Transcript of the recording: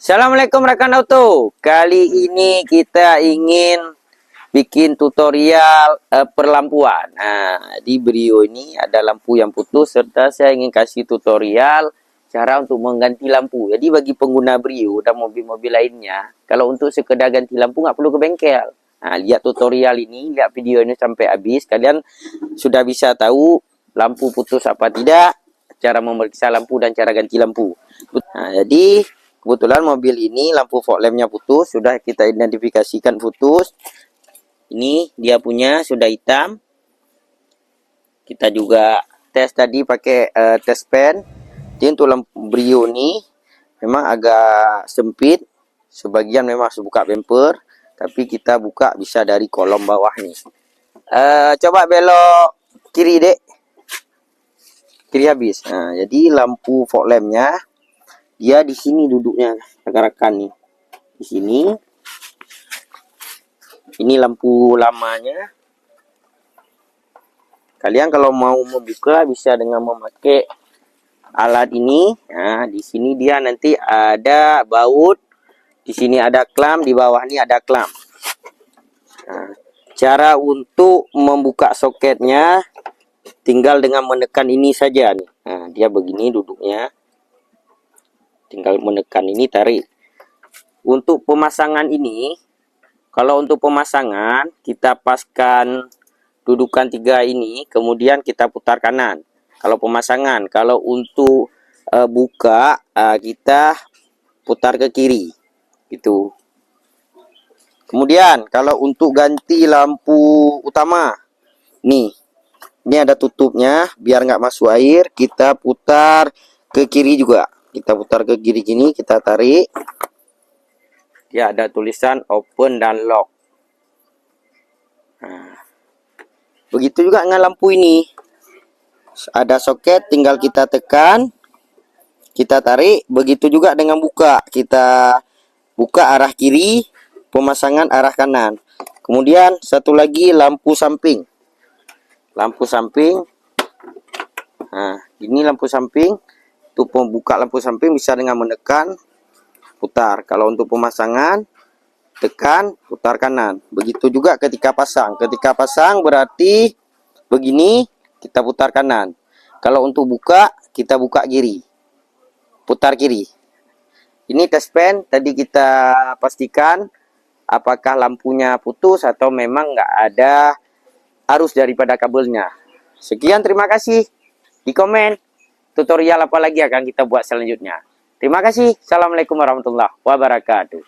Assalamualaikum rekan auto. Kali ini kita ingin bikin tutorial perlampuan. Nah, di Brio ini ada lampu yang putus serta saya ingin kasih tutorial cara untuk mengganti lampu. Jadi bagi pengguna Brio dan mobil-mobil lainnya, kalau untuk sekedar ganti lampu nggak perlu ke bengkel. Nah, lihat tutorial ini, lihat video ini sampai habis, kalian sudah bisa tahu lampu putus apa tidak, cara memeriksa lampu dan cara ganti lampu. Nah, jadi kebetulan mobil ini lampu fog lampnya putus, sudah kita identifikasikan putus. Ini dia punya sudah hitam. Kita juga tes tadi pakai tes pen. Jadi untuk lampu Brio ini memang agak sempit. Sebagian memang harus buka bumper, tapi kita buka bisa dari kolom bawah nih. Coba belok kiri, Dek. Kiri habis. Nah, jadi lampu fog lampnya dia di sini duduknya, rekan-rekan nih. Di sini. Ini lampu lamanya. Kalian kalau mau membuka bisa dengan memakai alat ini. Nah, di sini dia nanti ada baut. Di sini ada clamp, di bawah ini ada clamp. Nah, cara untuk membuka soketnya tinggal dengan menekan ini saja nih. Nah, dia begini duduknya. Tinggal menekan ini, tarik. Untuk pemasangan ini, kalau untuk pemasangan kita paskan dudukan 3 ini, kemudian kita putar kanan. Kalau pemasangan, kalau untuk buka kita putar ke kiri, gitu. Kemudian kalau untuk ganti lampu utama, nih, ini ada tutupnya, biar nggak masuk air, kita putar ke kiri juga. Kita putar ke kiri gini, kita tarik. Ya, ada tulisan open dan lock. Nah, begitu juga dengan lampu ini. Ada soket, tinggal kita tekan, kita tarik. Begitu juga dengan buka. Kita buka arah kiri, pemasangan arah kanan. Kemudian satu lagi lampu samping. Lampu samping. Nah, ini lampu samping. Untuk membuka lampu samping bisa dengan menekan, putar. Kalau untuk pemasangan, tekan, putar kanan. Begitu juga ketika pasang. Ketika pasang berarti begini, kita putar kanan. Kalau untuk buka, kita buka kiri. Putar kiri. Ini tes pen, tadi kita pastikan apakah lampunya putus atau memang nggak ada arus daripada kabelnya. Sekian, terima kasih. Di komen tutorial apa lagi akan kita buat selanjutnya. Terima kasih. Assalamualaikum warahmatullahi wabarakatuh.